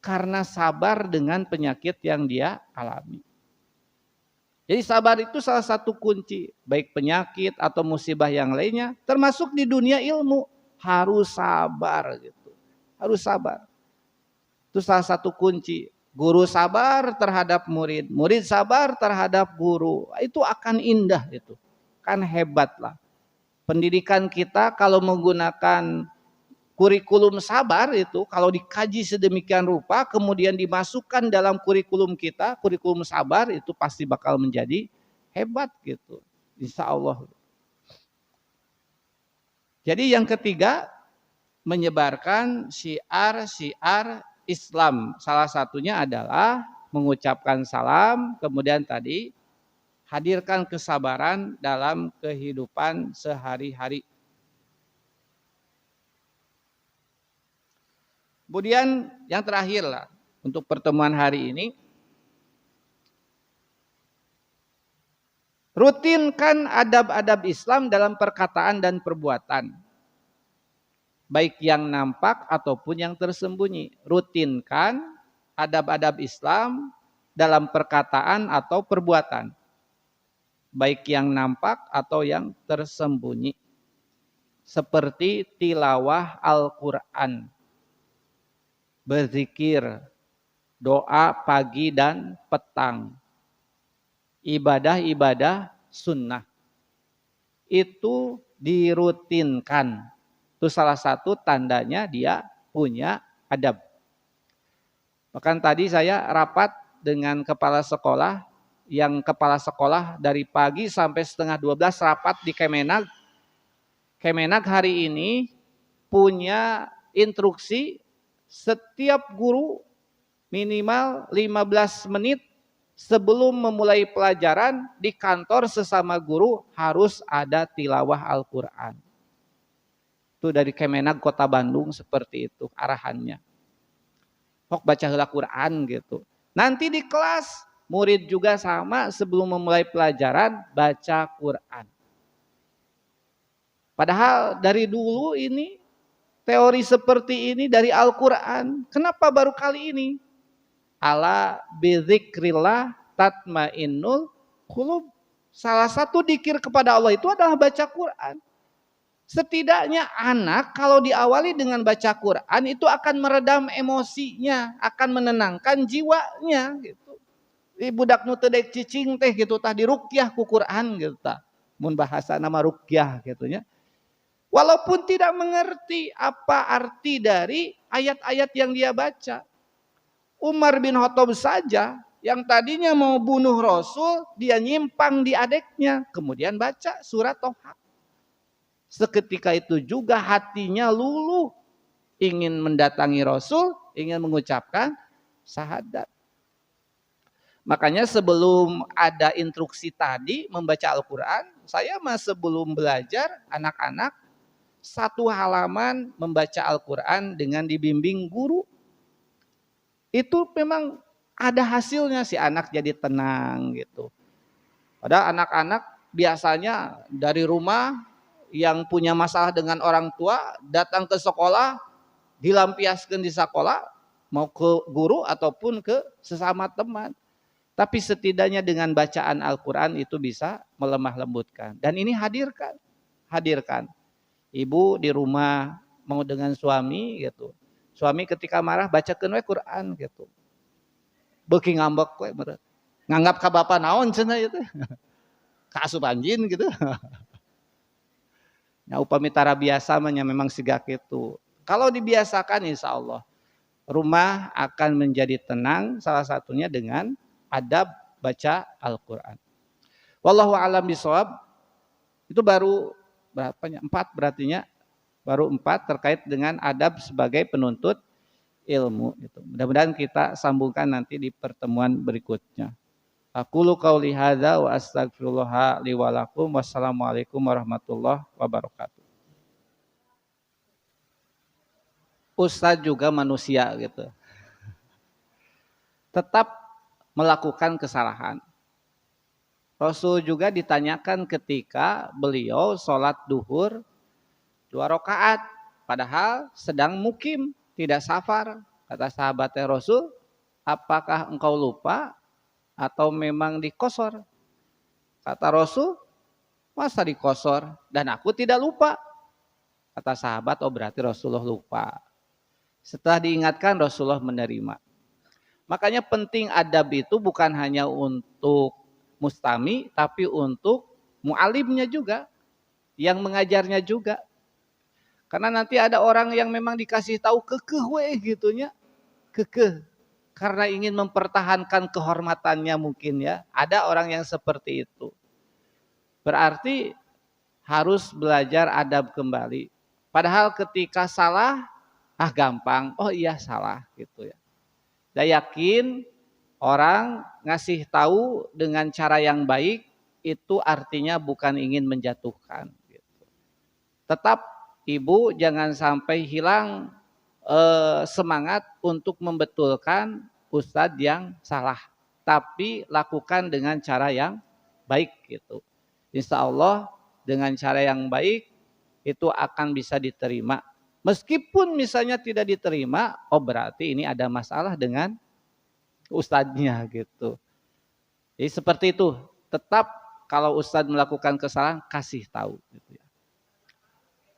karena sabar dengan penyakit yang dia alami. Jadi sabar itu salah satu kunci, baik penyakit atau musibah yang lainnya, termasuk di dunia ilmu, harus sabar gitu. Harus sabar. Itu salah satu kunci. Guru sabar terhadap murid, murid sabar terhadap guru. Itu akan indah itu. Kan hebat lah. Pendidikan kita kalau menggunakan kurikulum sabar itu, kalau dikaji sedemikian rupa, kemudian dimasukkan dalam kurikulum kita, kurikulum sabar itu pasti bakal menjadi hebat gitu. Insya Allah. Jadi yang ketiga, menyebarkan syiar-syiar Islam. Salah satunya adalah mengucapkan salam, kemudian tadi hadirkan kesabaran dalam kehidupan sehari-hari. Kemudian yang terakhir lah untuk pertemuan hari ini, rutinkan adab-adab Islam dalam perkataan dan perbuatan, baik yang nampak ataupun yang tersembunyi. Rutinkan adab-adab Islam dalam perkataan atau perbuatan, baik yang nampak atau yang tersembunyi. Seperti tilawah Al-Quran, berzikir, doa pagi dan petang, ibadah-ibadah sunnah. Itu dirutinkan. Itu salah satu tandanya dia punya adab. Bahkan tadi saya rapat dengan kepala sekolah, yang kepala sekolah dari pagi sampai setengah 12 rapat di Kemenag. Kemenag hari ini punya instruksi setiap guru minimal 15 menit sebelum memulai pelajaran di kantor sesama guru harus ada tilawah Al-Quran. Itu dari Kemenag Kota Bandung seperti itu arahannya. Hok baca Al-Quran gitu. Nanti di kelas murid juga sama sebelum memulai pelajaran baca Quran. Padahal dari dulu ini teori seperti ini dari Al-Quran. Kenapa baru kali ini? Ala bidzikrillah tatmainnul qulub. Salah satu dzikir kepada Allah itu adalah baca Quran. Setidaknya anak kalau diawali dengan baca Quran itu akan meredam emosinya, akan menenangkan jiwanya gitu. Budak nu teu dek cicing teh gitu tah diruqyah ku Quran gitu tah. Mun bahasa nama ruqyah gitu nya. Walaupun tidak mengerti apa arti dari ayat-ayat yang dia baca. Umar bin Khattab saja yang tadinya mau bunuh Rasul, dia nyimpang di adeknya, kemudian baca surat Toha. Seketika itu juga hatinya luluh, ingin mendatangi Rasul, ingin mengucapkan syahadat. Makanya sebelum ada instruksi tadi membaca Al-Quran, saya sebelum belajar anak-anak, 1 halaman membaca Al-Quran dengan dibimbing guru. Itu memang ada hasilnya, si anak jadi tenang gitu. Padahal anak-anak biasanya dari rumah yang punya masalah dengan orang tua datang ke sekolah, dilampiaskan di sekolah, mau ke guru ataupun ke sesama teman. Tapi setidaknya dengan bacaan Al-Quran itu bisa melemah lembutkan. Dan ini hadirkan. Ibu di rumah mau dengan suami gitu. Suami ketika marah bacakeun we Quran gitu. Beuki ngambek we meureun. Nganggap ka bapa naon cenah ieu teh. Ka asup anjing gitu. Ya upami tara biasa mah memang siga kitu. Kalau dibiasakan insya Allah rumah akan menjadi tenang, salah satunya dengan adab baca Al-Quran. Wallahu a'lam bishawab. Itu baru berapanya? 4 berartinya. Baru 4 terkait dengan adab sebagai penuntut ilmu. Mudah-mudahan kita sambungkan nanti di pertemuan berikutnya. Aqulu qauli hadza wa astaghfirullah li wa lakum. Wassalamualaikum warahmatullahi wabarakatuh. Ustadz juga manusia gitu. Tetap melakukan kesalahan. Rasul juga ditanyakan ketika beliau sholat duhur 2 rakaat, padahal sedang mukim, tidak safar. Kata sahabatnya Rasul, apakah engkau lupa atau memang dikosor? Kata Rasul, masa dikosor? Dan aku tidak lupa. Kata sahabat, oh berarti Rasulullah lupa. Setelah diingatkan, Rasulullah menerima. Makanya penting adab itu bukan hanya untuk mustami, tapi untuk mu'alimnya juga, yang mengajarnya juga. Karena nanti ada orang yang memang dikasih tahu kekeh gitunya, kekeh. Karena ingin mempertahankan kehormatannya mungkin ya. Ada orang yang seperti itu. Berarti harus belajar adab kembali. Padahal ketika salah, gampang. Oh iya salah gitu ya. Dan yakin orang ngasih tahu dengan cara yang baik itu artinya bukan ingin menjatuhkan. Gitu. Tetap ibu jangan sampai hilang semangat untuk membetulkan ustadz yang salah. Tapi lakukan dengan cara yang baik gitu. Insya Allah dengan cara yang baik itu akan bisa diterima. Meskipun misalnya tidak diterima, oh berarti ini ada masalah dengan ustadznya gitu. Jadi seperti itu. Tetap kalau ustadz melakukan kesalahan kasih tahu. Gitu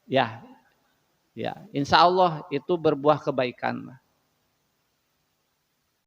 ya, ya, insya Allah itu berbuah kebaikan.